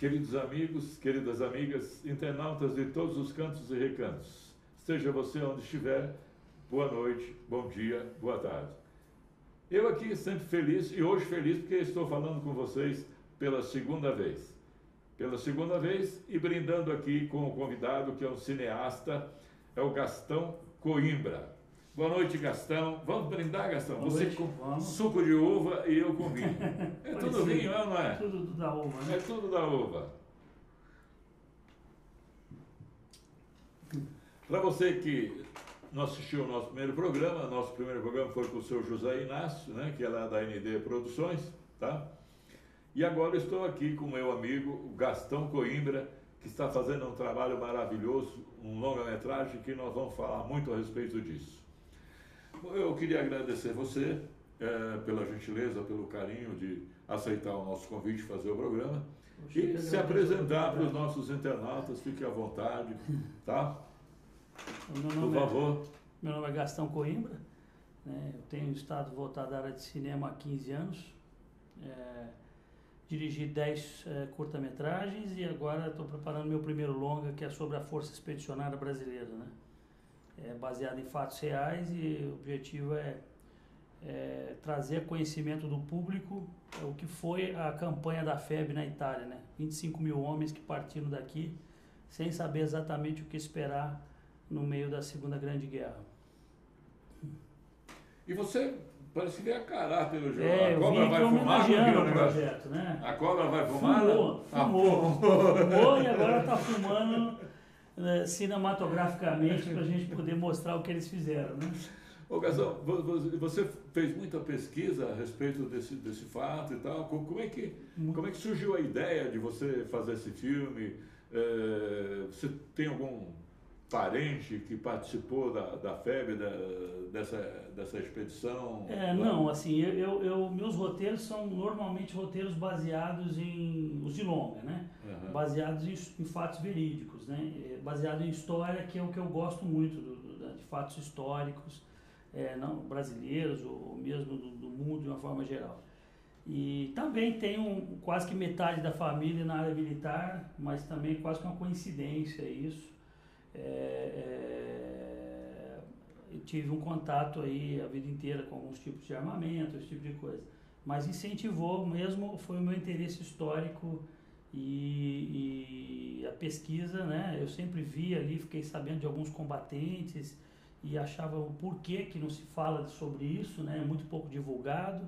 Queridos amigos, queridas amigas, internautas de todos os cantos e recantos, esteja você onde estiver, boa noite, bom dia, boa tarde. Eu aqui sempre feliz, e hoje feliz porque estou falando com vocês pela segunda vez. Pela segunda vez e brindando aqui com o convidado que é um cineasta, é o Gastão Coimbra. Boa noite, Gastão. Vamos brindar, Gastão? Boa Você noite, com vamos. suco de uva e eu com vinho. É tudo vinho, não é? Tudo da uva, né? É tudo da uva. Para você que não assistiu ao nosso primeiro programa, nosso primeiro programa foi com o seu José Inácio, né, que é lá da ND Produções, tá? E agora estou aqui com o meu amigo, o Gastão Coimbra, que está fazendo um trabalho maravilhoso, um longa-metragem que nós vamos falar muito a respeito disso. Eu queria agradecer você pela gentileza, pelo carinho de aceitar o nosso convite, fazer o programa e se apresentar para os nossos internautas, fique à vontade, tá? Por favor. Meu nome é Gastão Coimbra, né? Eu tenho estado voltado à área de cinema há 15 anos, dirigi 10 curta-metragens e agora estou preparando meu primeiro longa, que é sobre a Força Expedicionária Brasileira, né? É baseado em fatos reais e o objetivo é trazer conhecimento do público o que foi a campanha da FEB na Itália, né? 25 mil homens que partiram daqui sem saber exatamente o que esperar no meio da Segunda Grande Guerra. E você parece que veio a caráter no jogo. A cobra vai fumar no projeto, né? A cobra vai fumar? Fumou e agora está fumando cinematograficamente para a gente poder mostrar o que eles fizeram, né? Ô Gastão, você fez muita pesquisa a respeito desse fato e tal. Como é que surgiu a ideia de você fazer esse filme? Você tem algum parente que participou da FEB, dessa expedição? Não, assim, meus roteiros são normalmente roteiros baseados os de longa, né? Uhum. Baseados em fatos verídicos, né? Baseado em história, que é o que eu gosto muito, de fatos históricos, não brasileiros ou mesmo do mundo de uma forma geral. E também tenho quase que metade da família na área militar, mas também quase que uma coincidência isso. Eu tive um contato aí a vida inteira com alguns tipos de armamento, esse tipo de coisa, mas incentivou mesmo, foi o meu interesse histórico e a pesquisa, né? Eu sempre vi ali, fiquei sabendo de alguns combatentes e achava o porquê que não se fala sobre isso, né? É muito pouco divulgado.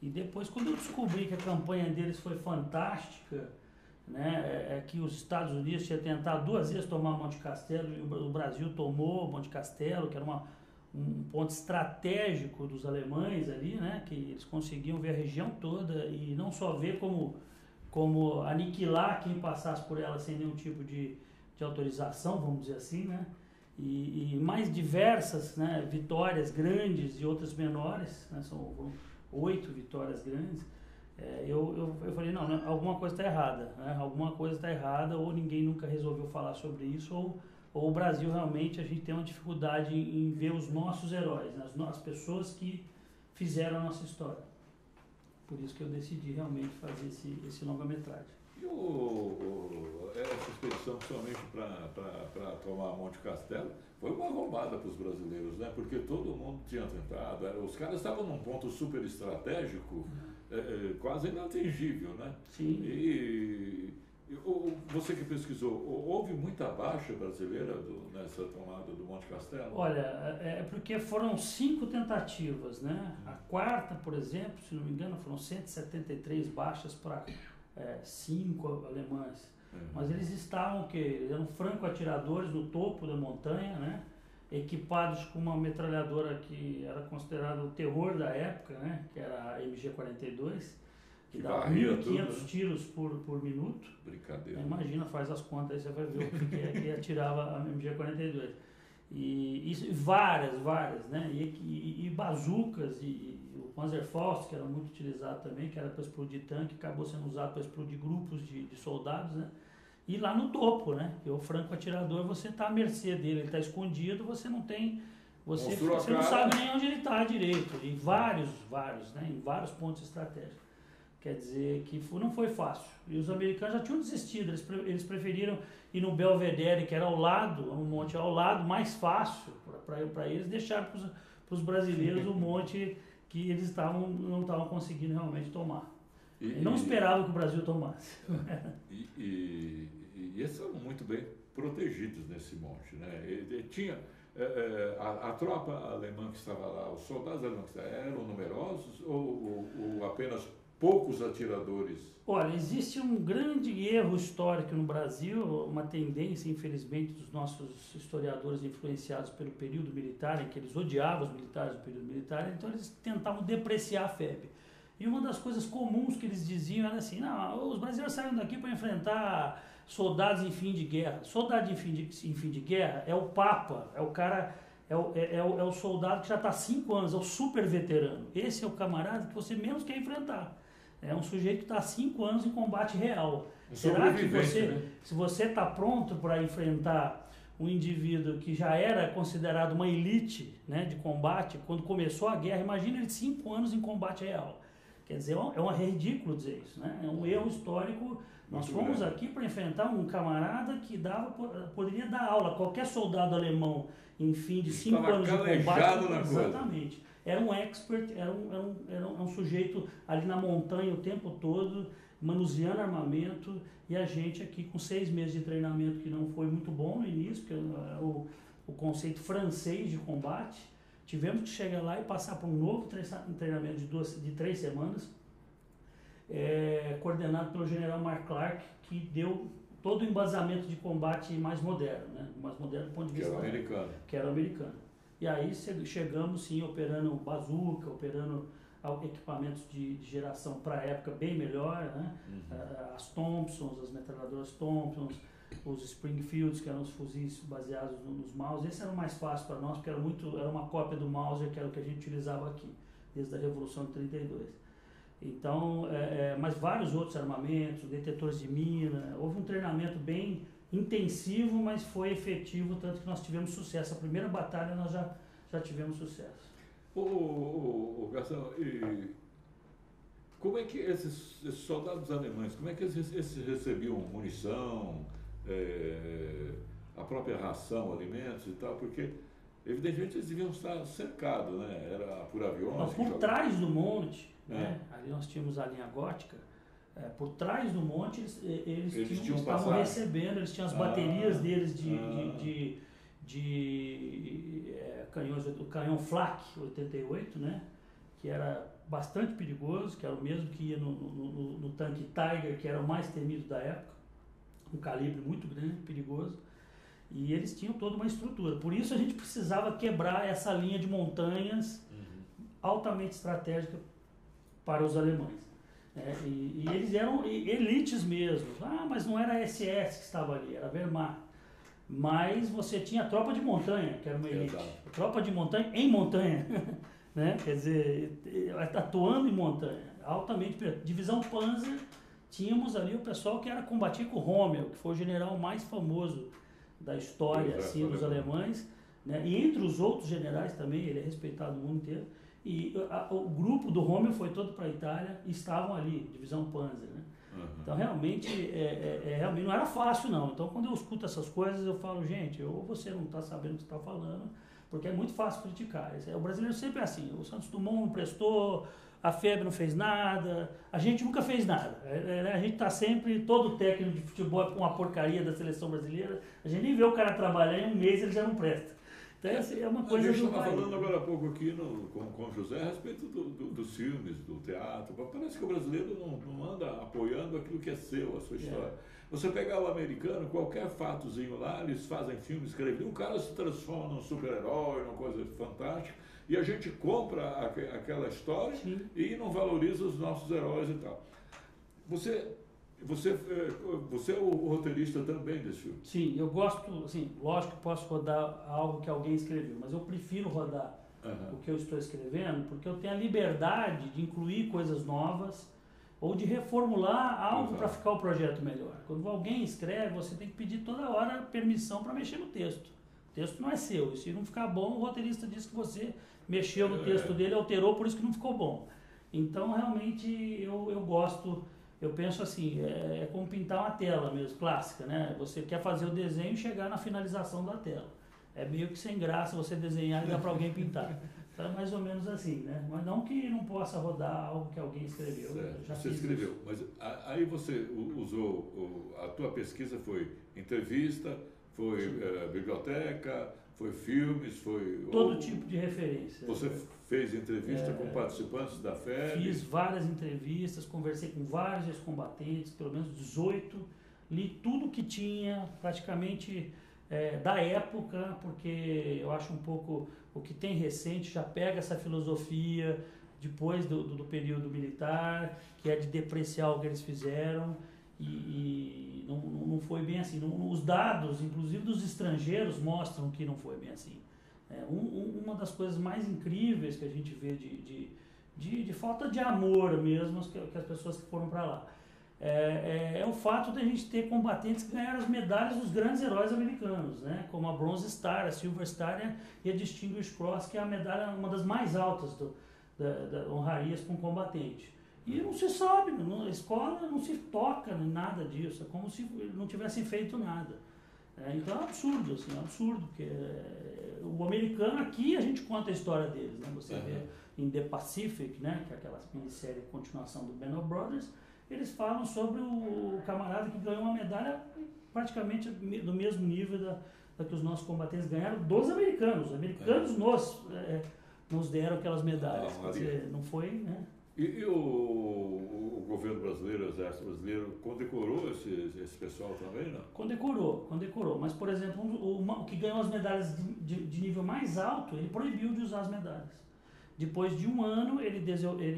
E depois, quando eu descobri que a campanha deles foi fantástica, né, que os Estados Unidos tinham tentado 2 vezes tomar Monte Castelo e o Brasil tomou Monte Castelo, que era um ponto estratégico dos alemães ali, né, que eles conseguiam ver a região toda e não só ver como aniquilar quem passasse por ela sem nenhum tipo de autorização, vamos dizer assim, né, e mais diversas, né, vitórias grandes e outras menores, né, são 8 vitórias grandes. Eu falei, não, alguma coisa está errada, né? Alguma coisa está errada, ou ninguém nunca resolveu falar sobre isso, ou o Brasil realmente, a gente tem uma dificuldade em ver os nossos heróis, né? As pessoas que fizeram a nossa história. Por isso que eu decidi realmente fazer esse longa-metragem. E essa expedição, principalmente para tomar Monte Castelo, foi uma roubada para os brasileiros, né? Porque todo mundo tinha tentado, os caras estavam num ponto super estratégico, quase inatingível, né? Sim. E você que pesquisou, houve muita baixa brasileira nessa tomada do Monte Castelo? Olha, porque foram 5 tentativas, né? A quarta, por exemplo, se não me engano, foram 173 baixas para 5 alemães. Mas eles estavam, eles eram franco-atiradores no topo da montanha, né? Equipados com uma metralhadora que era considerada o terror da época, né? Que era a MG-42, que dava 1.500 tiros por minuto. Brincadeira. Imagina, faz as contas aí, você vai ver o que atirava a MG-42. E isso, várias, né? E bazucas, e o Panzerfaust, que era muito utilizado também, que era para explodir tanque, acabou sendo usado para explodir grupos de soldados, né? E lá no topo, né? E o franco-atirador, você está à mercê dele, ele está escondido, você não tem... Você não sabe nem onde ele está direito. E vários, né? Em vários pontos estratégicos. Quer dizer que não foi fácil. E os americanos já tinham desistido, eles preferiram ir no Belvedere, que era ao lado, um monte ao lado, mais fácil para eles, deixaram para os brasileiros o monte que eles não estavam conseguindo realmente tomar. E não esperavam que o Brasil tomasse. E eles estavam muito bem protegidos nesse monte, né? Ele tinha a tropa alemã que estava lá, os soldados alemães que estavam, eram numerosos ou apenas poucos atiradores? Olha, existe um grande erro histórico no Brasil, uma tendência, infelizmente, dos nossos historiadores influenciados pelo período militar, em que eles odiavam os militares do período militar, então eles tentavam depreciar a FEB. E uma das coisas comuns que eles diziam era assim, não, os brasileiros saíram daqui para enfrentar soldados em fim de guerra. Soldado em fim de guerra é o papa, é o cara, é o soldado que já está há 5 anos, é o super veterano. Esse é o camarada que você menos quer enfrentar. É um sujeito que está há 5 anos em combate real. Será que se você está pronto para enfrentar um indivíduo que já era considerado uma elite, né, de combate, quando começou a guerra, imagina ele 5 anos em combate real. Quer dizer, é ridículo dizer isso, né? É um erro histórico. Nós fomos aqui para enfrentar um camarada que poderia dar aula. Qualquer soldado alemão em fim de 5 anos de combate, exatamente. Era um expert, era um sujeito ali na montanha o tempo todo, manuseando armamento, e a gente aqui com 6 meses de treinamento, que não foi muito bom no início, porque o conceito francês de combate, tivemos que chegar lá e passar por um novo treinamento de 3 semanas, coordenado pelo general Mark Clark, que deu todo o embasamento de combate mais moderno, né? Mais moderno do ponto de vista que era americano. E aí chegamos sim operando bazuca, operando equipamentos de geração para a época bem melhor, né? As Thompsons, as metralhadoras Thompsons, os Springfields, que eram os fuzis baseados nos Mauser. Esse era o mais fácil para nós, porque era uma cópia do Mauser, que era o que a gente utilizava aqui, desde a Revolução de 32. Então, mas vários outros armamentos, detetores de mina, houve um treinamento bem intensivo, mas foi efetivo, tanto que nós tivemos sucesso. A primeira batalha nós já tivemos sucesso. Gastão, como é que esses soldados alemães, como é que eles recebiam munição, a própria ração, alimentos e tal? Porque, evidentemente, eles deviam estar cercados, né? Era por aviões. Por trás do monte, né? Ali nós tínhamos a linha gótica. Por trás do monte eles estavam recebendo, eles tinham as baterias deles de canhões, o canhão Flak 88, né? Que era bastante perigoso, que era o mesmo que ia no tanque Tiger, que era o mais temido da época, um calibre muito grande, perigoso, e eles tinham toda uma estrutura. Por isso a gente precisava quebrar essa linha de montanhas altamente estratégica para os alemães. E eles eram elites mesmo. Mas não era a SS que estava ali, era a Wehrmacht. Mas você tinha a tropa de montanha, que era uma elite. Tropa de montanha em montanha, né? Quer dizer, atuando em montanha, altamente. Divisão Panzer, tínhamos ali o pessoal que era combatir com o Rommel, que foi o general mais famoso da história assim, dos alemães, né? E entre os outros generais também, ele é respeitado no mundo inteiro. E o grupo do Rommel foi todo para a Itália e estavam ali, divisão Panzer, né? Então realmente, realmente não era fácil não. Então quando eu escuto essas coisas eu falo, gente, ou você não está sabendo o que está falando, porque é muito fácil criticar. O brasileiro sempre é assim, o Santos Dumont não prestou, a FEB não fez nada, a gente nunca fez nada. A gente está sempre, todo técnico de futebol é uma porcaria da seleção brasileira, a gente nem vê o cara trabalhar em um mês ele já não presta. É uma coisa. A gente estava falando agora há pouco aqui com o José a respeito dos filmes, do teatro. Parece que o brasileiro não anda apoiando aquilo que é seu, a sua história. Você pegar o americano, qualquer fatozinho lá, eles fazem filme, escrevem, o cara se transforma num super-herói, uma coisa fantástica, e a gente compra aquela história e não valoriza os nossos heróis e tal. Você é o roteirista também desse filme? Sim, eu gosto, assim, lógico que posso rodar algo que alguém escreveu, mas eu prefiro rodar o que eu estou escrevendo, porque eu tenho a liberdade de incluir coisas novas ou de reformular algo para ficar o projeto melhor. Quando alguém escreve, você tem que pedir toda hora permissão para mexer no texto. O texto não é seu, e se não ficar bom, o roteirista diz que você mexeu no texto dele, alterou, por isso que não ficou bom. Então, realmente, eu gosto, eu penso assim, é como pintar uma tela mesmo, clássica, né? Você quer fazer o desenho e chegar na finalização da tela. É meio que sem graça você desenhar e dar para alguém pintar. Então, é mais ou menos assim, né? Mas não que não possa rodar algo que alguém escreveu. Já você escreveu, isso. Mas aí você usou, a tua pesquisa foi entrevista, foi biblioteca, foi filmes, foi... Todo tipo de referência. Você fez entrevista com participantes da FEB? Fiz várias entrevistas, conversei com vários ex-combatentes, pelo menos 18, li tudo que tinha, praticamente da época, porque eu acho um pouco o que tem recente já pega essa filosofia depois do período militar, que é de depreciar o que eles fizeram, e não foi bem assim. Os dados, inclusive dos estrangeiros, mostram que não foi bem assim. Uma das coisas mais incríveis que a gente vê de falta de amor mesmo, que as pessoas que foram para lá, é o fato de a gente ter combatentes que ganharam as medalhas dos grandes heróis americanos, né? Como a Bronze Star, a Silver Star e a Distinguished Cross, que é a medalha, uma das mais altas da honrarias para um combatente. E não se sabe, na escola não se toca em nada disso, é como se não tivessem feito nada. Então é absurdo, assim, é absurdo, porque o americano aqui a gente conta a história deles, né? Você vê em The Pacific, né? Que é aquela minissérie de continuação do Band of Brothers, eles falam sobre o camarada que ganhou uma medalha praticamente do mesmo nível da que os nossos combatentes ganharam dos americanos. Os americanos nos deram aquelas medalhas, quer dizer, não foi, né? E o governo brasileiro, o exército brasileiro, condecorou esse pessoal também, não? Condecorou. Mas, por exemplo, o que ganhou as medalhas de nível mais alto, ele proibiu de usar as medalhas. Depois de um ano, ele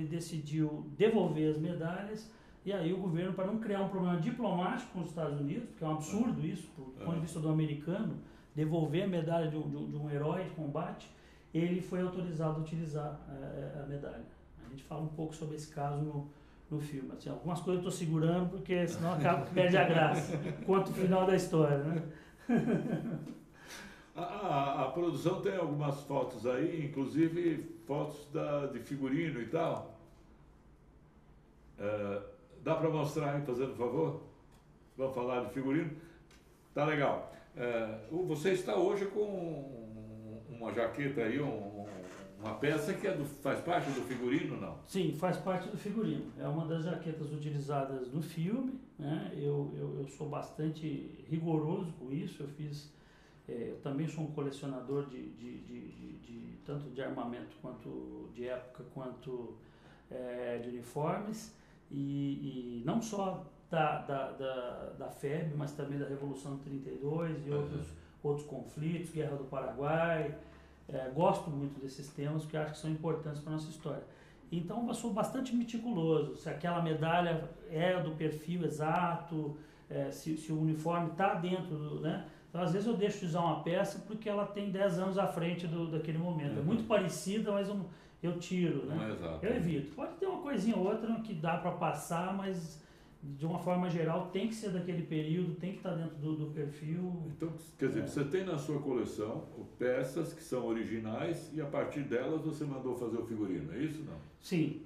decidiu devolver as medalhas, e aí o governo, para não criar um problema diplomático com os Estados Unidos, porque é um absurdo isso, do ponto de vista do americano, devolver a medalha de um herói de combate, ele foi autorizado a utilizar a medalha. A gente fala um pouco sobre esse caso no filme. Assim, algumas coisas eu estou segurando, porque senão acaba que perde a graça. Quanto o final da história, né? A produção tem algumas fotos aí, inclusive fotos de figurino e tal. Dá para mostrar aí, fazendo favor? Vamos falar de figurino? Tá legal. Você está hoje com uma jaqueta aí, uma peça que faz parte do figurino, não? Sim, faz parte do figurino. É uma das jaquetas utilizadas no filme, né? Eu sou bastante rigoroso com isso. Eu também sou um colecionador tanto de armamento quanto de época, quanto de uniformes, e não só da FEB, mas também da Revolução de 32 e outros conflitos, Guerra do Paraguai. Gosto muito desses temas, porque acho que são importantes para a nossa história. Então eu sou bastante meticuloso, se aquela medalha é do perfil exato, se o uniforme está dentro né? Então às vezes eu deixo de usar uma peça porque ela tem 10 anos à frente daquele momento. É muito parecida, mas eu tiro, né? Não é exato. Eu evito. Pode ter uma coisinha ou outra que dá para passar, mas de uma forma geral tem que ser daquele período, tem que estar dentro do perfil. Então, quer dizer, você tem na sua coleção peças que são originais e a partir delas você mandou fazer o figurino, é isso, não? Sim.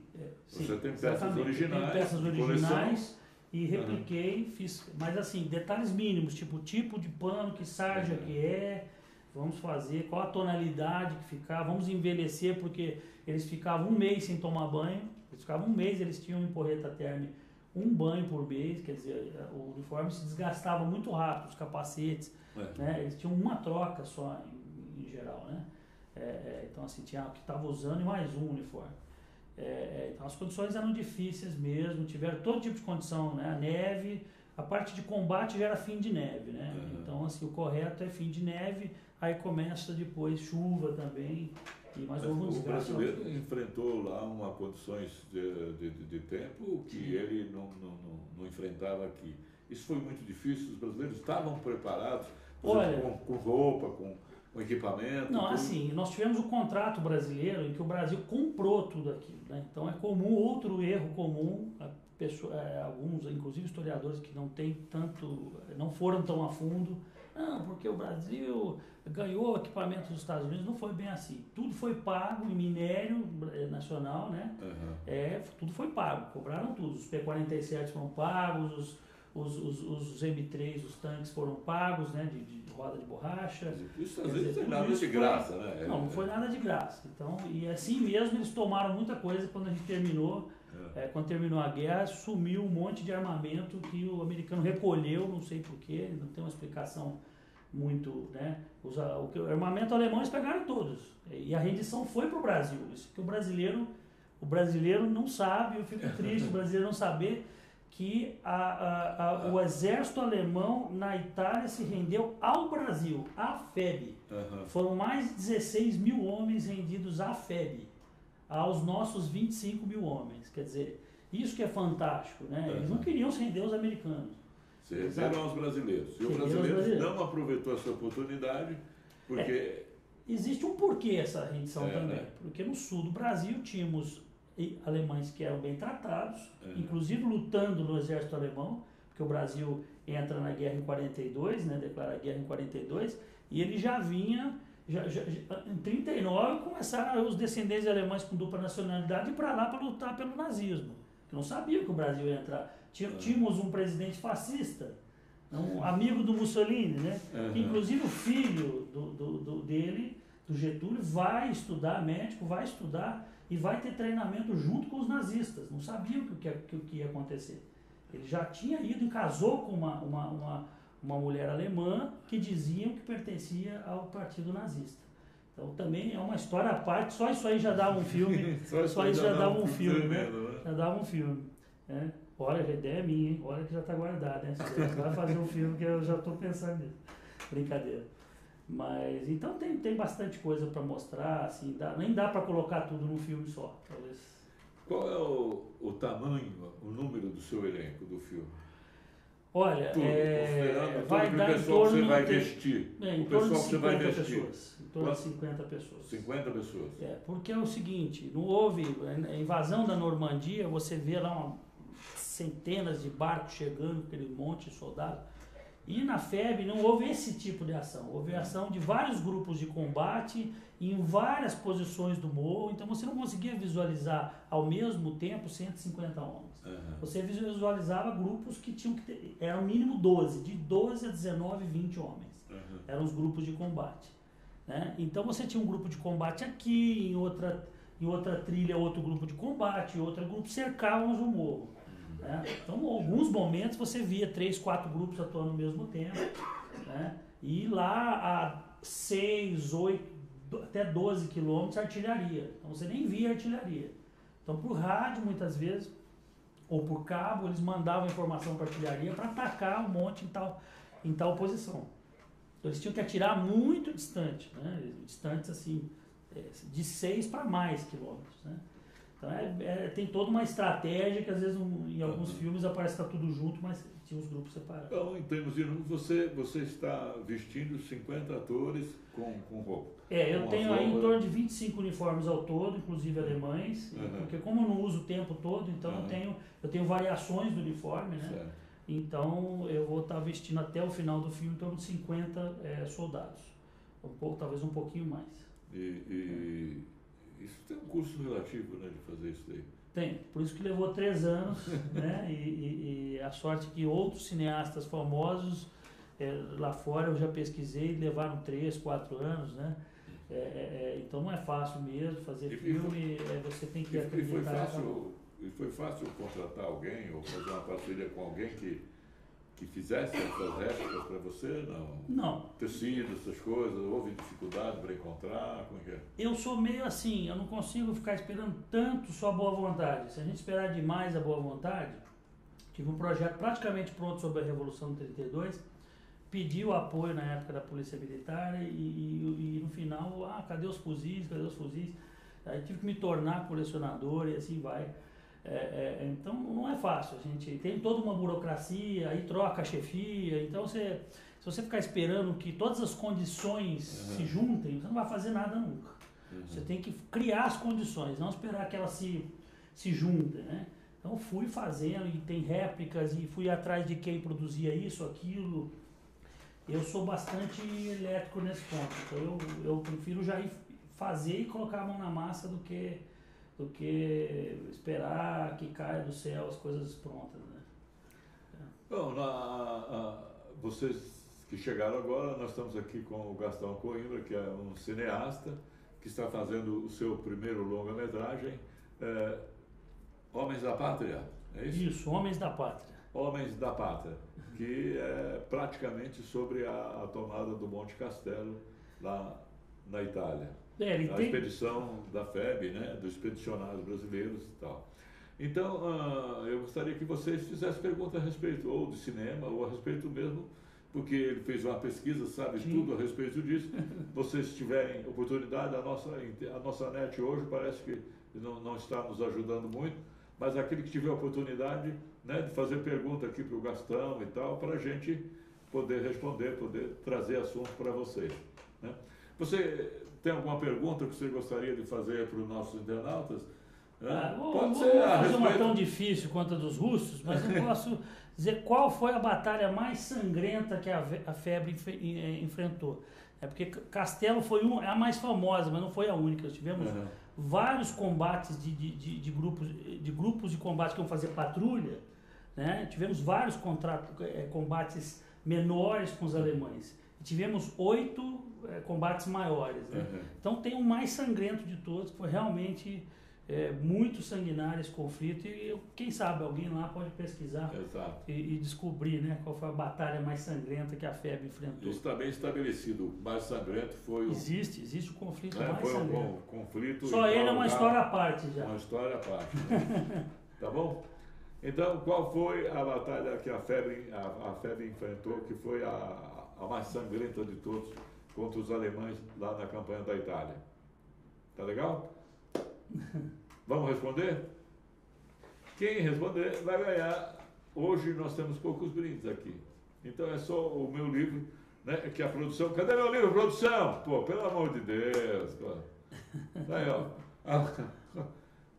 Você tem peças originais, tem peças originais e repliquei, fiz, mas assim, detalhes mínimos, tipo o tipo de pano, que sarja que vamos fazer, qual a tonalidade que ficar, vamos envelhecer, porque eles ficavam um mês sem tomar banho, eles tinham em porreta térmica, um banho por mês, quer dizer, o uniforme se desgastava muito rápido, os capacetes, né? Eles tinham uma troca só em geral, né? Então assim, tinha o que estava usando e mais um uniforme. Então as condições eram difíceis mesmo, tiveram todo tipo de condição, né? A neve, a parte de combate já era fim de neve, né? Então assim, o correto é fim de neve, aí começa depois chuva também. Mas o brasileiro enfrentou lá uma condições de tempo que ele não enfrentava aqui. Isso foi muito difícil, os brasileiros estavam preparados, com roupa, com equipamento? Não, assim, nós tivemos o contrato brasileiro em que o Brasil comprou tudo aquilo, né? Então é comum, outro erro comum, alguns, inclusive historiadores que não foram tão a fundo, não, porque o Brasil ganhou equipamento dos Estados Unidos, não foi bem assim. Tudo foi pago em minério nacional, né? Tudo foi pago, cobraram tudo. Os P-47 foram pagos, os M3, os tanques foram pagos, né? De roda de borracha. Isso às vezes não é nada de graça, né? Não foi nada de graça. Então, e assim mesmo eles tomaram muita coisa quando a gente terminou. Quando terminou a guerra, sumiu um monte de armamento que o americano recolheu, não sei porquê, não tem uma explicação muito, né? O armamento alemão eles pegaram todos. E a rendição foi para o Brasil. Isso que o brasileiro não sabe, eu fico triste o brasileiro não saber que o exército alemão na Itália se rendeu ao Brasil, à FEB. Foram mais de 16 mil homens rendidos à FEB, aos nossos 25 mil homens. Quer dizer, isso que é fantástico, né? Eles não queriam se render aos americanos. Se renderam aos brasileiros. E o brasileiro não aproveitou essa oportunidade, porque... Existe um porquê essa rendição também. Né? Porque no sul do Brasil tínhamos alemães que eram bem tratados, inclusive lutando no exército alemão, porque o Brasil entra na guerra em 42, né? Declara a guerra em 42, e ele já vinha... em 39 começaram os descendentes alemães com dupla nacionalidade ir para lá para lutar pelo nazismo. Que não sabiam que o Brasil ia entrar. Tínhamos um presidente fascista, um amigo do Mussolini, né? Que inclusive o filho dele, do Getúlio, vai estudar, médico, vai estudar e vai ter treinamento junto com os nazistas. Não sabiam o que ia acontecer. Ele já tinha ido e casou com uma mulher alemã que diziam que pertencia ao partido nazista. Então também é uma história à parte, só isso aí já dava um filme, só isso já dava um filme, né? Já dava um filme. Né? Olha, a ideia é minha, hein? Olha que já está guardada, né? Você vai fazer um filme que eu já estou pensando nisso. Brincadeira. Mas, então tem bastante coisa para mostrar, assim, nem dá para colocar tudo num filme só, talvez. Qual é o tamanho, o número do seu elenco do filme? Olha, vai dar em torno que você vai vestir. Em torno de 50 pessoas. Em torno de 50 pessoas. 50 pessoas. Porque é o seguinte, não houve a invasão da Normandia, você vê lá centenas de barcos chegando, aquele monte de soldados. E na FEB não houve esse tipo de ação. Houve ação de vários grupos de combate em várias posições do morro, então você não conseguia visualizar ao mesmo tempo 150 homens. Você visualizava grupos que tinham que ter, eram mínimo 12, de 12 a 19, 20 homens. Eram os grupos de combate. Né? Então você tinha um grupo de combate aqui, em outra trilha outro grupo de combate, em outro grupo cercavam o morro. Né? Então, em alguns momentos você via 3, 4 grupos atuando ao mesmo tempo, né? E lá a 6, 8, até 12 quilômetros artilharia. Então você nem via artilharia. Então por rádio muitas vezes, ou por cabo, eles mandavam informação para a artilharia para atacar um monte em tal posição. Então, eles tinham que atirar muito distante, né? Distantes assim, de 6 para mais quilômetros. Né? Então tem toda uma estratégia que às vezes em alguns filmes aparece que está tudo junto, mas tinha os grupos separados. Então, em termos de número, você está vestindo 50 atores com roupa? Eu tenho aí em torno de 25 uniformes ao todo, inclusive alemães, porque como eu não uso o tempo todo, então eu tenho variações do uniforme, né? Certo. Então eu vou estar vestindo até o final do filme em torno de 50 soldados, talvez um pouquinho mais. E isso tem um custo relativo, né, de fazer isso daí? Tem, por isso que levou 3 anos, né? E a sorte que outros cineastas famosos lá fora eu já pesquisei, levaram 3, 4 anos, né? Então não é fácil mesmo fazer filme, você tem que acreditar. E foi fácil contratar alguém ou fazer uma parceria com alguém que fizesse essas réplicas para você? Não. Tecido, essas coisas, houve dificuldade para encontrar? Como é que é? Eu sou meio assim, eu não consigo ficar esperando tanto só a boa vontade. Se a gente esperar demais a boa vontade, tive um projeto praticamente pronto sobre a Revolução de 32, pedi o apoio na época da Polícia Militar e no final, cadê os fuzis, cadê os fuzis? Aí tive que me tornar colecionador e assim vai. Então não é fácil, a gente tem toda uma burocracia, aí troca a chefia, então se você ficar esperando que todas as condições se juntem, você não vai fazer nada nunca. Você tem que criar as condições, não esperar que elas se juntem, né? Então fui fazendo e tem réplicas e fui atrás de quem produzia isso, aquilo, eu sou bastante elétrico nesse ponto. Então eu prefiro já ir fazer e colocar a mão na massa do que esperar que caia do céu as coisas prontas, né? Bom, vocês que chegaram agora, nós estamos aqui com o Gastão Coimbra, que é um cineasta, que está fazendo o seu primeiro longa-metragem, Homens da Pátria, é isso? Isso, Homens da Pátria. Homens da Pátria, que é praticamente sobre a tomada do Monte Castelo, lá na Itália. A expedição da FEB, né, dos expedicionários brasileiros e tal. Então, eu gostaria que vocês fizessem perguntas a respeito ou do cinema, ou a respeito mesmo, porque ele fez uma pesquisa, sabe, Sim. tudo a respeito disso. Vocês tiverem oportunidade, a nossa net hoje parece que não está nos ajudando muito, mas aquele que tiver oportunidade, né, de fazer pergunta aqui para o Gastão e tal, para a gente poder responder, poder trazer assunto para vocês, né? Você tem alguma pergunta que você gostaria de fazer para os nossos internautas? Pode ser. Não vou fazer uma tão difícil quanto a dos russos, mas eu posso dizer qual foi a batalha mais sangrenta que a FEB enfrentou. É porque Castelo foi a mais famosa, mas não foi a única. Nós tivemos vários combates de grupos de combate que iam fazer patrulha, né? Tivemos vários combates menores com os alemães. E tivemos 8 combates maiores, né? Então tem o mais sangrento de todos, que foi realmente muito sanguinário esse conflito, e quem sabe alguém lá pode pesquisar e descobrir, né, qual foi a batalha mais sangrenta que a FEB enfrentou. Isso está bem estabelecido. O mais sangrento foi o... Existe o conflito mais sangrento. Foi um conflito... Só ele é uma história à parte já. Uma história à parte, né? Tá bom? Então, qual foi a batalha que a FEB enfrentou, que foi a mais sangrenta de todos, contra os alemães lá na campanha da Itália? Tá legal? Vamos responder? Quem responder vai ganhar. Hoje nós temos poucos brindes aqui. Então é só o meu livro, né? Que a produção... Cadê meu livro, produção? Pô, pelo amor de Deus. Pô. Tá aí, ó.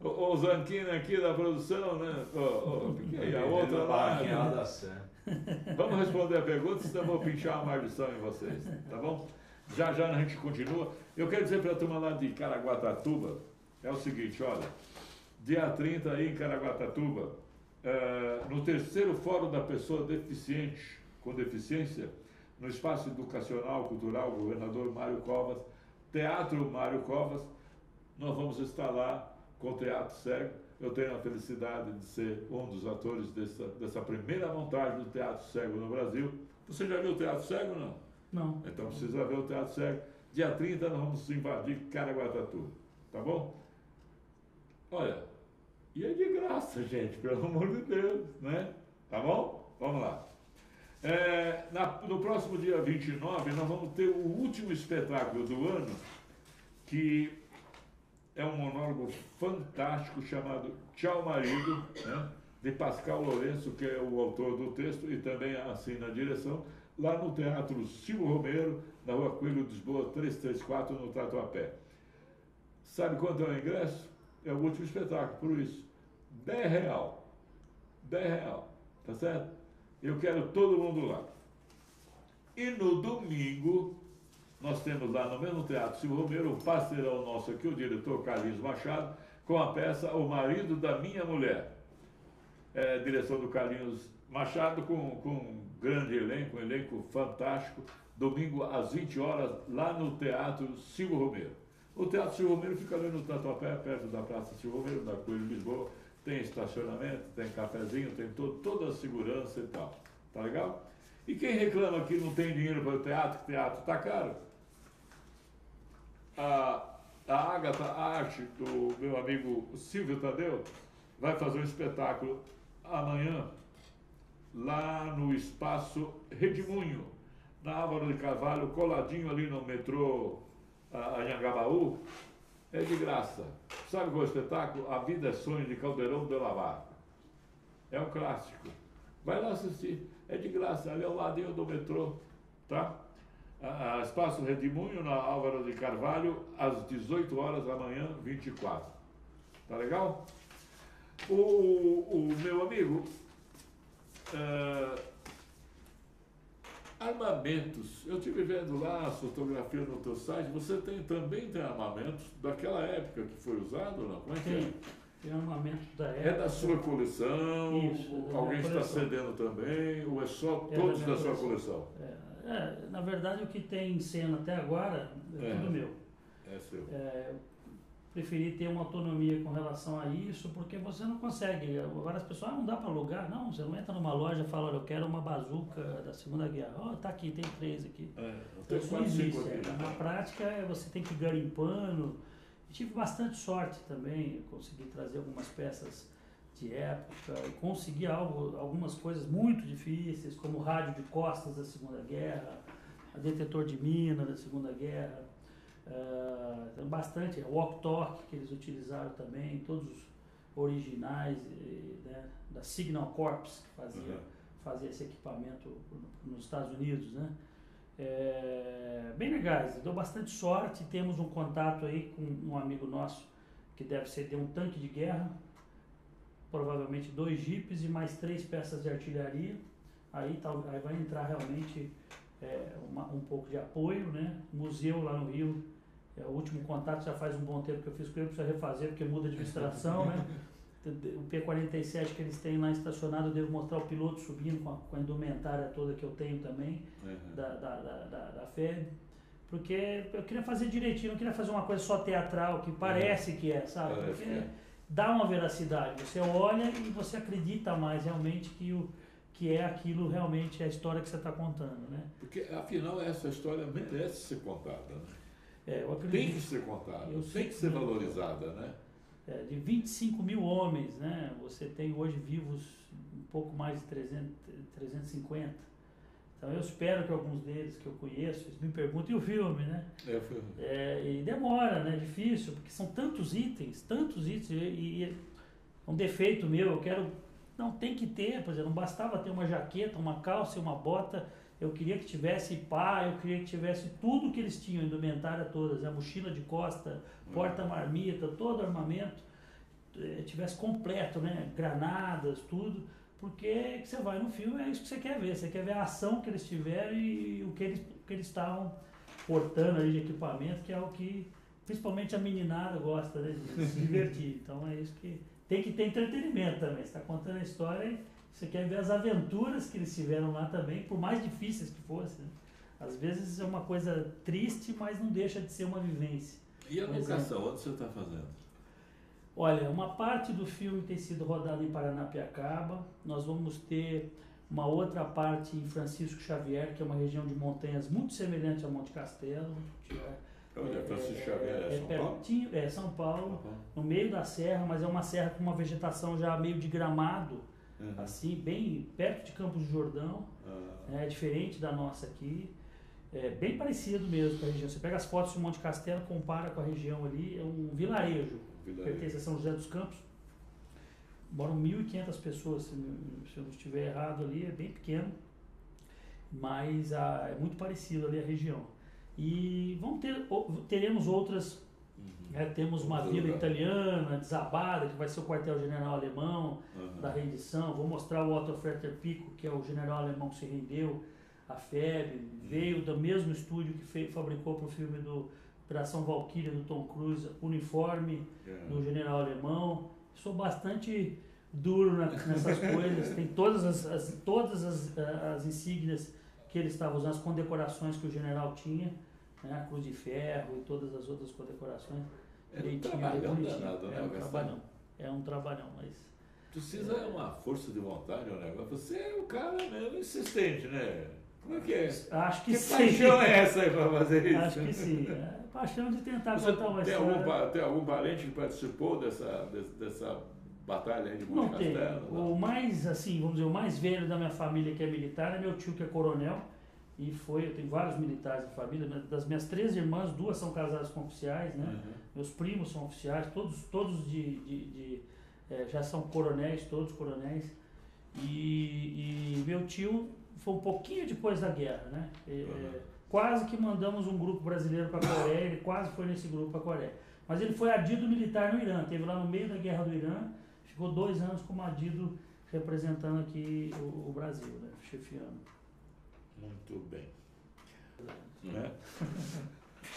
O Zanquino aqui da produção, né? E a outra lá. Vamos responder a pergunta, senão eu vou pinchar a maldição em vocês. Tá bom? Já a gente continua. Eu quero dizer para a turma lá de Caraguatatuba, é o seguinte, olha, dia 30 aí em Caraguatatuba, no terceiro Fórum da Pessoa Deficiente, com Deficiência, no Espaço Educacional, Cultural, Governador Mário Covas, Teatro Mário Covas, nós vamos estar lá com o Teatro Cego. Eu tenho a felicidade de ser um dos atores dessa primeira montagem do Teatro Cego no Brasil. Você já viu o Teatro Cego, não? Não. Então precisa ver o Teatro Cego. Dia 30 nós vamos invadir Caraguatatuba, tá bom? Olha, e é de graça, gente, pelo amor de Deus, né? Tá bom? Vamos lá. No próximo dia 29, nós vamos ter o último espetáculo do ano, que é um monólogo fantástico chamado Tchau Marido, né? De Pascal Lourenço, que é o autor do texto e também assina a direção, lá no Teatro Silvio Romero, na Rua Coelho de Lisboa, 334, no Tatuapé. Sabe quanto é o ingresso? É o último espetáculo, por isso. R$10. R$10, tá certo? Eu quero todo mundo lá. E no domingo, nós temos lá no mesmo Teatro Silvio Romero, um parceirão nosso aqui, o diretor Carlinhos Machado, com a peça O Marido da Minha Mulher. Direção do Carlinhos Machado, com um grande elenco, um elenco fantástico. Domingo às 20 horas, lá no Teatro Silvio Romero. O Teatro Silvio Romero fica ali no Tatuapé, perto da Praça Silvio Romero, da Coelho de Lisboa. Tem estacionamento, tem cafezinho, tem toda a segurança e tal. Tá legal? E quem reclama que não tem dinheiro para o teatro, que o teatro está caro? A Agatha Arte, do meu amigo Silvio Tadeu, vai fazer um espetáculo amanhã, lá no Espaço Redemoinho, na Álvaro de Carvalho, coladinho ali no metrô Anhangabaú. É de graça. Sabe qual é o espetáculo? A Vida é Sonho, de Caldeirão de la Barca. É um clássico. Vai lá assistir. É de graça, ali ao ladinho do metrô, tá? Espaço Redemoinho, na Álvaro de Carvalho, às 18 horas amanhã, 24. Tá legal? O meu amigo Armando, armamentos. Eu estive vendo lá as fotografias no teu site. Você também tem armamentos daquela época que foi usado, não? Como é que é? Tem armamento da época. É da sua coleção? Isso, Alguém está cedendo também? Ou é só todos da sua coleção? Na verdade, o que tem em cena até agora é tudo meu. É seu. Preferi ter uma autonomia com relação a isso, porque você não consegue. Agora as pessoas, não dá para alugar. Não, você não entra numa loja e fala, olha, eu quero uma bazuca da Segunda Guerra. Tá aqui, tem 3 aqui. Isso não existe. Na prática, você tem que ir garimpando. Tive bastante sorte também, consegui trazer algumas peças de época, e consegui algumas coisas muito difíceis, como o rádio de costas da Segunda Guerra, a detetor de mina da Segunda Guerra, bastante, o walk-talk que eles utilizaram também, todos os originais, né, da Signal Corps, que fazia esse equipamento nos Estados Unidos, né? Bem legais, deu bastante sorte. Temos um contato aí com um amigo nosso que deve ceder um tanque de guerra, provavelmente 2 jipes e mais 3 peças de artilharia. Aí vai entrar realmente um pouco de apoio, né? Museu lá no Rio, o último contato já faz um bom tempo que eu fiz com ele, precisa refazer porque muda de administração, né? O P-47 que eles têm lá estacionado, eu devo mostrar o piloto subindo com a indumentária toda que eu tenho também, da FEB, porque eu queria fazer direitinho, não queria fazer uma coisa só teatral, que parece que é, sabe? Porque dá uma veracidade, você olha e você acredita mais realmente que é aquilo realmente, a história que você está contando, né? Porque, afinal, essa história merece ser contada, né? Eu acredito. Tem que ser contada, tem que ser valorizada, né? De 25 mil homens, né? Você tem hoje vivos um pouco mais de 350. Então eu espero que alguns deles que eu conheço, eles me perguntem o filme, né? E demora, né? É difícil, porque são tantos itens, e é um defeito meu, eu quero... Não, tem que ter, por exemplo, não bastava ter uma jaqueta, uma calça e uma bota, eu queria que tivesse pá, eu queria que tivesse tudo que eles tinham, indumentária todas, a mochila de costa, porta-marmita, todo armamento, tivesse completo, né? Granadas, tudo, porque você vai no filme, é isso que você quer ver a ação que eles tiveram e o que eles estavam portando ali de equipamento, que é o que principalmente a meninada gosta, né? De se divertir. Então é isso que tem que ter entretenimento também. Você está contando a história e você quer ver as aventuras que eles tiveram lá também, por mais difíceis que fossem, né? Às vezes é uma coisa triste, mas não deixa de ser uma vivência. E a locação, onde você está fazendo? Olha, uma parte do filme tem sido rodada em Paranapiacaba. Nós vamos ter uma outra parte em Francisco Xavier, que é uma região de montanhas muito semelhante a Monte Castelo. Onde é Francisco Xavier? São Paulo? Pertinho, São Paulo, no meio da serra, mas é uma serra com uma vegetação já meio de gramado, assim, bem perto de Campos do Jordão. É diferente da nossa aqui. É bem parecido mesmo com a região. Você pega as fotos de Monte Castelo, compara com a região ali, é um vilarejo. Pertence a São José dos Campos. Moram 1.500 pessoas, se eu não estiver errado ali, é bem pequeno, mas é muito parecido ali a região. E teremos outras, temos uma vila italiana desabada, que vai ser o quartel-general alemão da rendição. Vou mostrar o Otto Fretter Pico, que é o general alemão que se rendeu. A FEB veio do mesmo estúdio que fabricou para o filme do Operação Valkyria do Tom Cruise, uniforme do general alemão. Sou bastante duro nessas coisas. Tem todas as insígnias que ele estava usando, as condecorações que o general tinha, né? A Cruz de Ferro e todas as outras condecorações. É um trabalhão danado, né? É um trabalhão, mas... Precisa uma força de vontade, um negócio. Você é o cara mesmo insistente, né? Como é que é? Acho que sim. Que paixão é essa aí para fazer isso? Acho que sim. É paixão de tentar contar uma história. Tem algum parente que participou dessa batalha aí de Monte Castelo? O mais, assim, vamos dizer, o mais velho da minha família que é militar é meu tio que é coronel. E eu tenho vários militares na família. Das minhas 3 irmãs, 2 são casadas com oficiais, né? Meus primos são oficiais, todos já são coronéis, todos coronéis. E meu tio foi um pouquinho depois da guerra, né? Quase que mandamos um grupo brasileiro para a Coreia, ele quase foi nesse grupo para a Coreia. Mas ele foi adido militar no Irã, esteve lá no meio da guerra do Irã, ficou 2 anos como adido representando aqui o Brasil, né? Chefiando. Muito bem. Né?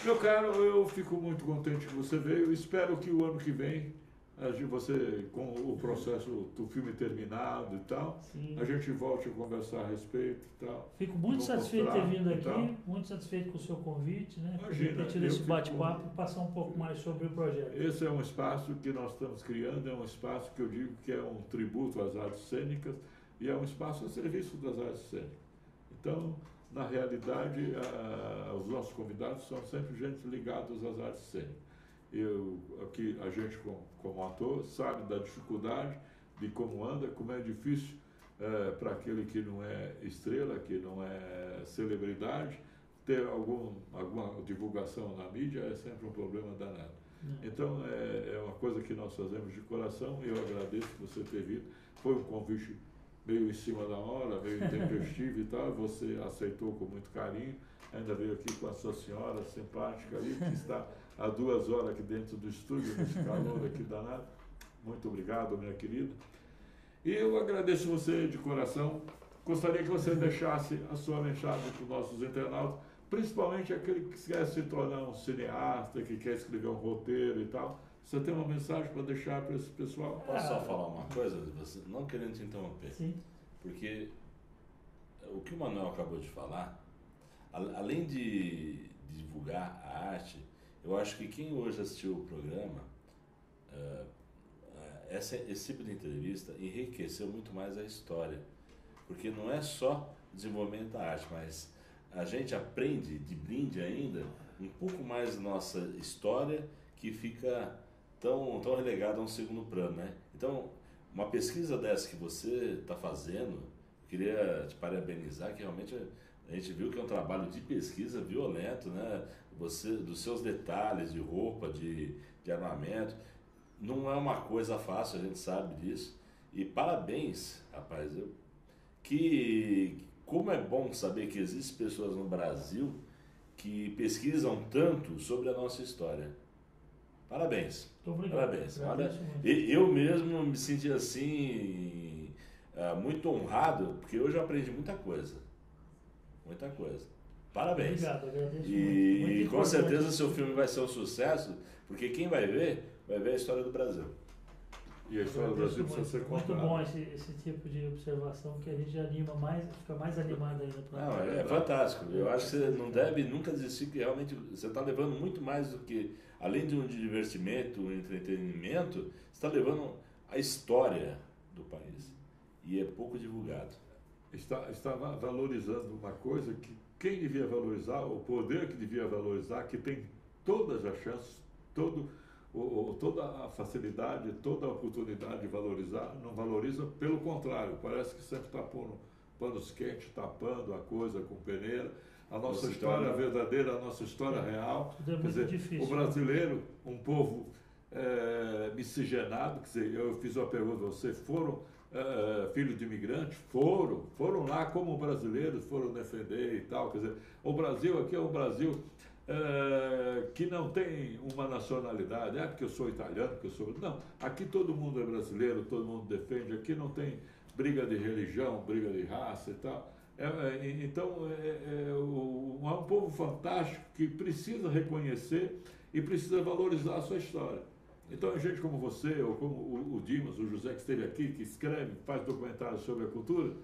Meu caro, eu fico muito contente que você veio. Espero que o ano que vem, você, com o processo do filme terminado e tal, Sim. a gente volte a conversar a respeito e tal. Fico muito satisfeito de ter vindo aqui, muito satisfeito com o seu convite, né? Imagina, ter tido esse bate-papo e passar um pouco mais sobre o projeto. Esse é um espaço que nós estamos criando, é um espaço que eu digo que é um tributo às artes cênicas e é um espaço a serviço das artes cênicas. Então, na realidade, os nossos convidados são sempre gente ligados às artes cênicas. Aqui, a gente, como ator, sabe da dificuldade de como anda, como é difícil para aquele que não é estrela, que não é celebridade, ter alguma divulgação na mídia é sempre um problema danado. Então, é uma coisa que nós fazemos de coração e eu agradeço você ter vindo. Foi um convite meio em cima da hora, meio intempestivo e tal, você aceitou com muito carinho, ainda veio aqui com a sua senhora simpática ali, que está há 2 horas aqui dentro do estúdio, nesse calor aqui danado. Muito obrigado, minha querida. E eu agradeço você de coração. Gostaria que você deixasse a sua mensagem para os nossos internautas, principalmente aquele que quer se tornar um cineasta, que quer escrever um roteiro e tal. Você tem uma mensagem para deixar para esse pessoal? Posso só falar uma coisa? Você, não querendo te interromper. Sim. Porque o que o Manuel acabou de falar, além de divulgar a arte, eu acho que quem hoje assistiu o programa, esse tipo de entrevista enriqueceu muito mais a história. Porque não é só desenvolvimento da arte, mas a gente aprende de brinde ainda um pouco mais da nossa história, que fica tão relegada a um segundo plano, né? Então, uma pesquisa dessa que você está fazendo, eu queria te parabenizar, que realmente a gente viu que é um trabalho de pesquisa violento, né? Você, dos seus detalhes de roupa, de armamento, não é uma coisa fácil, a gente sabe disso. E parabéns, rapaz, como é bom saber que existem pessoas no Brasil que pesquisam tanto sobre a nossa história. Parabéns. Muito obrigado. Parabéns. Olha, eu mesmo me senti assim, muito honrado, porque hoje eu aprendi muita coisa. Muita coisa. Parabéns. Obrigado, agradeço e muito. Com certeza seu filme vai ser um sucesso, porque quem vai ver a história do Brasil. E a história do Brasil precisa ser contada. Muito bom esse tipo de observação, que a gente anima mais, fica mais animado ainda. Não, é fantástico. Eu acho que você não deve nunca desistir, que realmente você está levando muito mais do que, além de um divertimento, um entretenimento, você está levando a história do país. E é pouco divulgado. Está valorizando uma coisa que quem devia valorizar, o poder que devia valorizar, que tem todas as chances, toda a facilidade, toda a oportunidade de valorizar, não valoriza, pelo contrário, parece que sempre está pondo panos quentes, tapando a coisa com peneira. A nossa história verdadeira, a nossa história real. Tudo é muito dizer, difícil. O brasileiro, um povo miscigenado, quer dizer, eu fiz uma pergunta, vocês foram filhos de imigrantes? Foram lá como brasileiros, foram defender e tal, quer dizer, o Brasil aqui é um Brasil que não tem uma nacionalidade, porque eu sou italiano, porque eu sou... Não, aqui todo mundo é brasileiro, todo mundo defende, aqui não tem briga de religião, briga de raça e tal. Então, é um povo fantástico que precisa reconhecer e precisa valorizar a sua história. Então, gente como você, ou como o Dimas, o José que esteve aqui, que escreve, faz documentários sobre a cultura,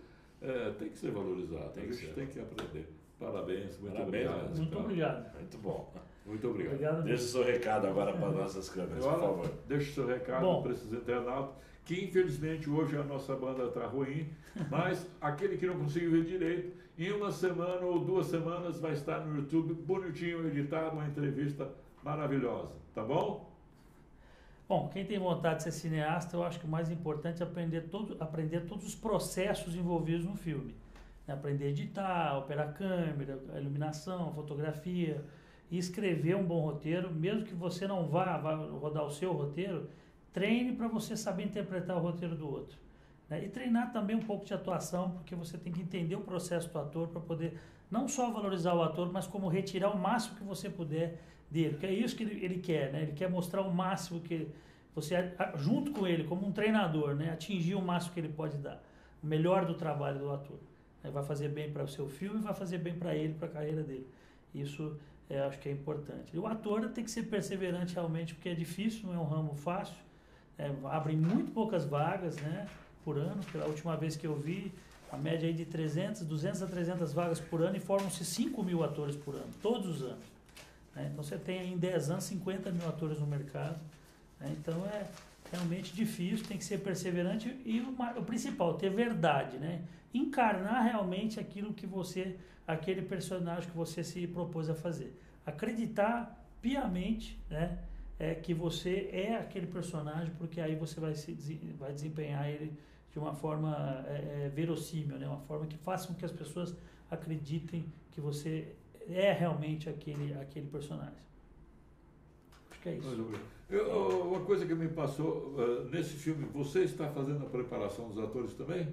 tem que ser valorizado, a gente tem que aprender. Parabéns, muito obrigado. Muito obrigado. Muito bom. Muito obrigado. Deixa o seu recado agora para nossas câmeras, por favor. Deixa o seu recado para esses internautas, que infelizmente hoje a nossa banda está ruim, mas aquele que não conseguiu ver direito, em 1 semana ou 2 semanas vai estar no YouTube, bonitinho, editado, uma entrevista maravilhosa, tá bom? Bom, quem tem vontade de ser cineasta, eu acho que o mais importante é aprender todos os processos envolvidos no filme. Aprender a editar, operar a câmera, a iluminação, a fotografia, e escrever um bom roteiro. Mesmo que você não vá rodar o seu roteiro, treine para você saber interpretar o roteiro do outro. E treinar também um pouco de atuação, porque você tem que entender o processo do ator para poder não só valorizar o ator, mas como retirar o máximo que você puder dele, porque é isso que ele quer, né? Ele quer mostrar o máximo que você, junto com ele, como um treinador, né? Atingir o máximo que ele pode dar, o melhor do trabalho do ator. Vai fazer bem para o seu filme e vai fazer bem para ele, para a carreira dele. Isso acho que é importante. E o ator tem que ser perseverante realmente, porque é difícil, não é um ramo fácil. Abrem muito poucas vagas, né, por ano. Pela última vez que eu vi, a média aí de 200 a 300 vagas por ano, e formam-se 5 mil atores por ano, todos os anos. Então você tem aí em 10 anos 50 mil atores no mercado. Então é realmente difícil, tem que ser perseverante e o principal, ter verdade, né? Encarnar realmente aquilo que aquele personagem que você se propôs a fazer. Acreditar piamente, né, que você é aquele personagem, porque aí você vai desempenhar ele de uma forma verossímil, né? Uma forma que faça com que as pessoas acreditem que você é realmente aquele personagem. Acho que é isso. Uma coisa que me passou, nesse filme, você está fazendo a preparação dos atores também?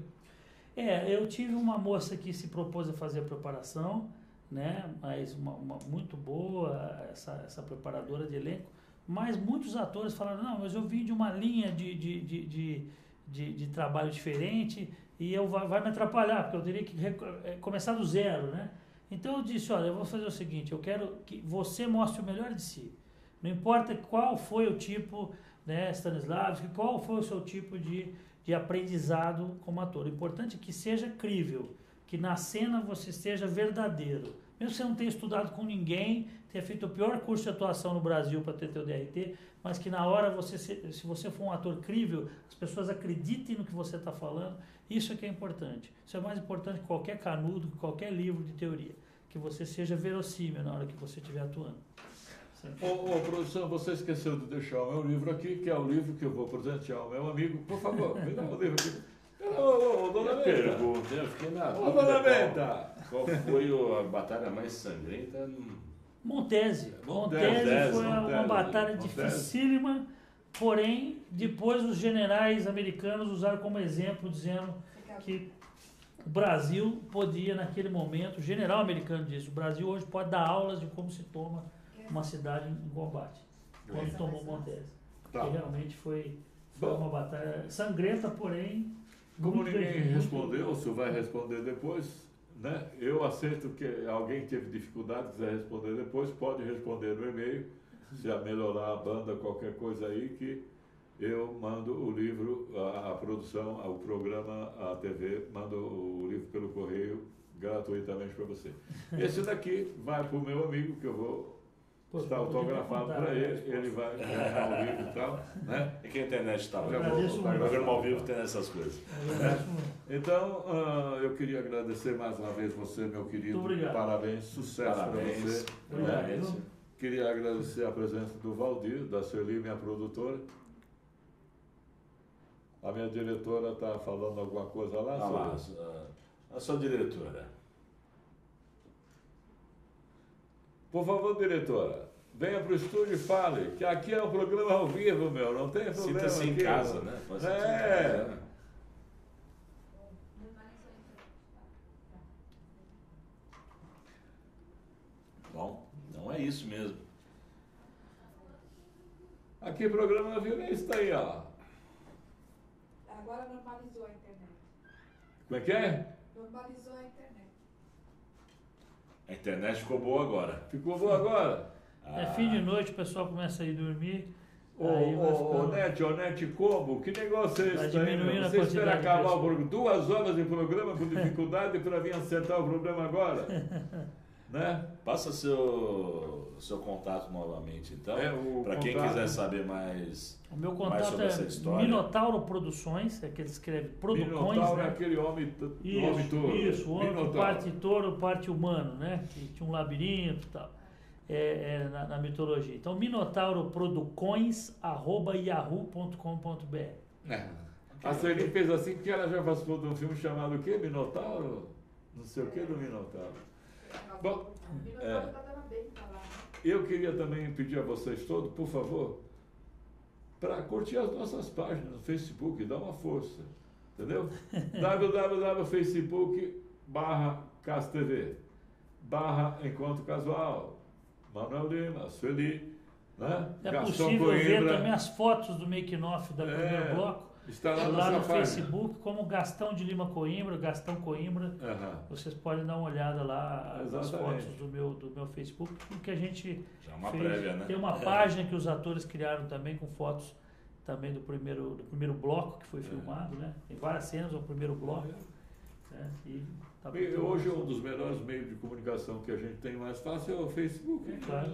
Eu tive uma moça que se propôs a fazer a preparação, né? Mas muito boa, essa preparadora de elenco, mas muitos atores falaram, não, mas eu vim de uma linha de trabalho diferente e vai me atrapalhar, porque eu teria que começar do zero, né? Então eu disse, olha, eu vou fazer o seguinte, eu quero que você mostre o melhor de si. Não importa qual foi o tipo, né, Stanislavski, qual foi o seu tipo de aprendizado como ator. O importante é que seja crível, que na cena você seja verdadeiro. Mesmo que você não tenha estudado com ninguém, tenha feito o pior curso de atuação no Brasil para ter teu DRT, mas que na hora, se você for um ator crível, as pessoas acreditem no que você está falando. Isso é que é importante. Isso é mais importante que qualquer canudo, que qualquer livro de teoria. Que você seja verossímil na hora que você estiver atuando. Produção, você esqueceu de deixar o meu livro aqui, que é o livro que eu vou presentear ao meu amigo. Por favor, me dá o livro aqui. Dona Benta. Pergunta, eu fiquei na dúvida. Dona Benta. Qual foi a batalha mais sangrenta? Montese foi uma batalha dificílima, porém, depois os generais americanos usaram como exemplo, dizendo que o Brasil podia, naquele momento, o general americano disse, o Brasil hoje pode dar aulas de como se toma uma cidade em combate, quando tomou Montese. Porque realmente foi uma batalha sangrenta, porém... Como ninguém respondeu, o senhor vai responder depois, né? Eu aceito que alguém teve dificuldade, quiser responder depois, pode responder no e-mail, se a melhorar a banda, qualquer coisa aí, que eu mando o livro, a produção, o programa, a TV, mando o livro pelo correio gratuitamente para você. Esse daqui vai para o meu amigo, que eu vou estar autografado para ele vai ganhar o livro e tal, né? É que a internet está lá. O programa ao vivo tem essas coisas. Então, eu queria agradecer mais uma vez você, meu querido. Muito obrigado. Parabéns, sucesso para você. Parabéns. Queria agradecer a presença do Valdir, da Sueli, minha produtora. A minha diretora está falando alguma coisa lá? A sua diretora. Por favor, diretora, venha para o estúdio e fale, que aqui é um programa ao vivo, meu, não tem problema. Sinta-se em casa, né? Pode sentir em casa, né? Bom, então é isso mesmo. Aqui programa ao vivo é isso aí, ó. Agora normalizou a internet. Como é que é? Normalizou a internet. A internet ficou boa agora. Ficou boa agora? É fim de noite, o pessoal começa a ir dormir. Ô, Nete, como? Que negócio é esse? Você espera acabar o programa, 2 horas de programa com dificuldade para vir acertar o problema agora? Né? Passa seu contato novamente, então, para quem quiser saber mais. O meu mais contato sobre essa é história. Minotauro Produções, é que ele escreve Producões, Minotauro né? é aquele homem touro. Isso, o homem que parte touro, parte humano, né? Que tinha um labirinto e tal, na mitologia. Então, minotauro.produções@yahoo.com.br. A Sueli fez assim porque ela já participou de um filme chamado o quê? Minotauro? Não sei o que do Minotauro. Bom, eu queria também pedir a vocês todos, por favor, para curtir as nossas páginas no Facebook, dá uma força, entendeu? www.facebook.com/CasTV /Encontro Casual, Manuel Lima, Sueli, né? É Gastão possível ver Coimbra. também as fotos do making-off do primeiro bloco Está lá, lá na no sua página. Facebook, como Gastão de Lima Coimbra, Gastão Coimbra. Aham. Vocês podem dar uma olhada lá nas Exatamente. fotos do meu Facebook, porque a gente Já é uma fez, prévia, né? tem uma página que os atores criaram também com fotos também do primeiro bloco que foi filmado, né? Tem várias cenas do primeiro bloco. Né? E tá E hoje um dos melhores meios de comunicação que a gente tem mais fácil é o Facebook. É, claro.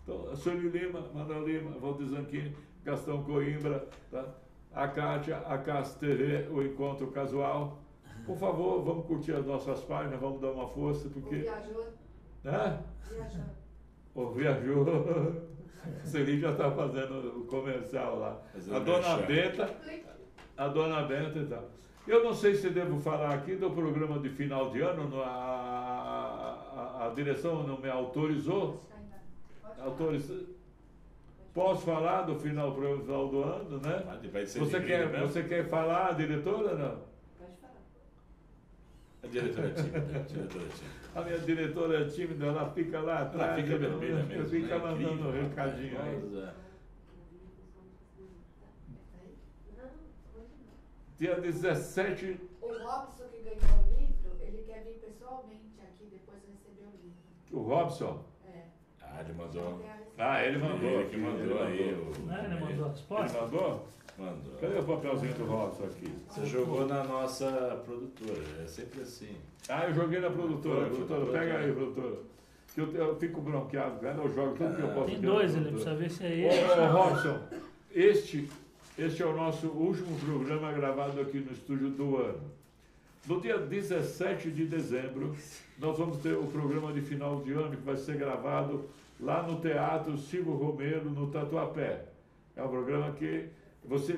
Então, Sônia Lima, Manuel Lima, Valdir Zanchini, Gastão Coimbra, tá? A Kátia, a Cas TV, o Encontro Casual. Por favor, vamos curtir as nossas páginas, vamos dar uma força, O porque... viajou, Né? viajou. O viajou. Celi já está fazendo o comercial lá. Fazendo A Dona merchan. Benta, a Dona Benta e tal. Eu não sei se devo falar aqui do programa de final de ano, a direção não me autorizou. Posso falar do final do ano, né? Vai ser Você de quer, brinde mesmo? você quer falar, diretora, não? Pode falar. A diretora é tímida, a diretora é tímida. A minha diretora é tímida, ela fica lá Ela atrás. fica vermelha mesmo. Fica né? mandando Incrível, um recadinho aí. rapaz. Dia 17. O Robson que ganhou o livro, ele quer vir pessoalmente aqui depois de receber o livro. O Robson. É. Ah, ele mandou. Ele mandou. Ele que mandou aí. Né? Ele mandou a Ele resposta? mandou? Mandou. Cadê o papelzinho do Robson aqui? Você jogou na nossa produtora, é sempre assim. Eu joguei na produtora. Produtora. Pega aí, produtora. Que eu fico bronqueado, cara. Eu jogo tudo que eu posso. Tem aqui na dois, ele produtora. precisa ver se é ele. Ô, Robson, este é o nosso último programa gravado aqui no estúdio do ano. No dia 17 de dezembro, nós vamos ter o programa de final de ano que vai ser gravado lá no Teatro Silvio Romero, no Tatuapé. É um programa que você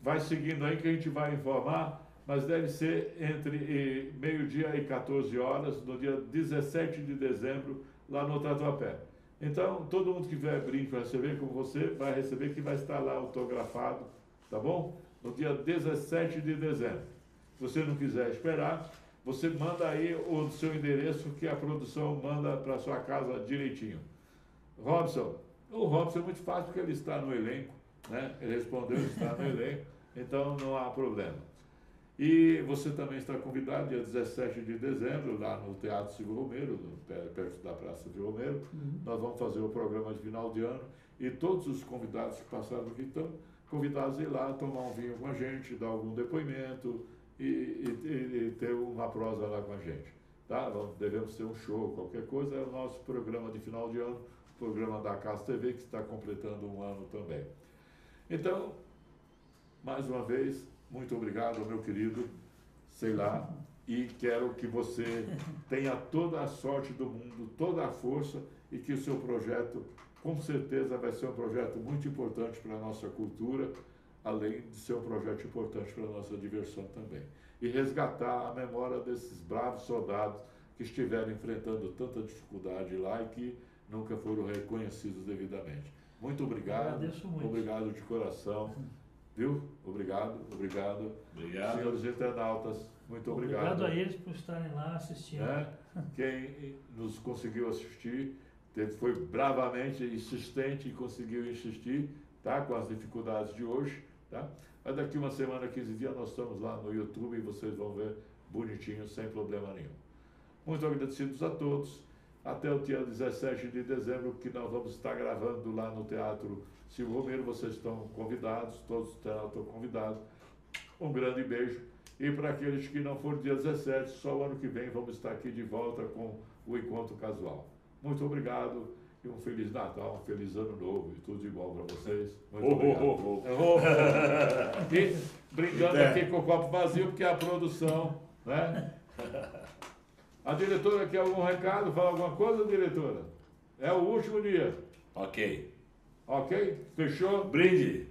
vai seguindo aí que a gente vai informar, mas deve ser entre meio-dia e 14 horas, no dia 17 de dezembro, lá no Tatuapé. Então, todo mundo que tiver brinde para receber, como você, vai receber, que vai estar lá autografado, tá bom? No dia 17 de dezembro. Se você não quiser esperar, você manda aí o seu endereço que a produção manda para sua casa direitinho. Robson, o Robson é muito fácil porque ele está no elenco, né? Ele respondeu, ele está no elenco, então não há problema. E você também está convidado, dia 17 de dezembro, lá no Teatro Silvio Romero, perto da Praça Silvio Romero. Nós vamos fazer o programa de final de ano e todos os convidados que passaram aqui estão convidados a ir lá tomar um vinho com a gente, dar algum depoimento e ter uma prosa lá com a gente. Tá? Devemos ter um show, qualquer coisa, é o nosso programa de final de ano, programa da Casa TV, que está completando um ano também. Então, mais uma vez, muito obrigado, meu querido, sei lá, e quero que você tenha toda a sorte do mundo, toda a força e que o seu projeto, com certeza, vai ser um projeto muito importante para a nossa cultura, além de ser um projeto importante para a nossa diversão também. E resgatar a memória desses bravos soldados que estiveram enfrentando tanta dificuldade lá e que nunca foram reconhecidos devidamente. Muito obrigado. Agradeço muito. Obrigado de coração. Viu? Obrigado. Obrigado. Senhores internautas, muito obrigado. Obrigado a eles por estarem lá assistindo. Né? Quem nos conseguiu assistir, foi bravamente insistente e conseguiu insistir, tá? Com as dificuldades de hoje. Tá? Mas daqui uma semana, 15 dias, nós estamos lá no YouTube e vocês vão ver bonitinho, sem problema nenhum. Muito agradecidos a todos. Até o dia 17 de dezembro, que nós vamos estar gravando lá no Teatro Silvio Romero. Vocês estão convidados, todos estão convidados. Um grande beijo. E para aqueles que não foram dia 17, só o ano que vem vamos estar aqui de volta com o Encontro Casual. Muito obrigado e um Feliz Natal, um Feliz Ano Novo e tudo de bom para vocês. Muito obrigado. E brindando aqui com o copo vazio, porque a produção, né? A diretora quer algum recado? Fala alguma coisa, diretora? É o último dia. Ok. Ok? Fechou? Brinde.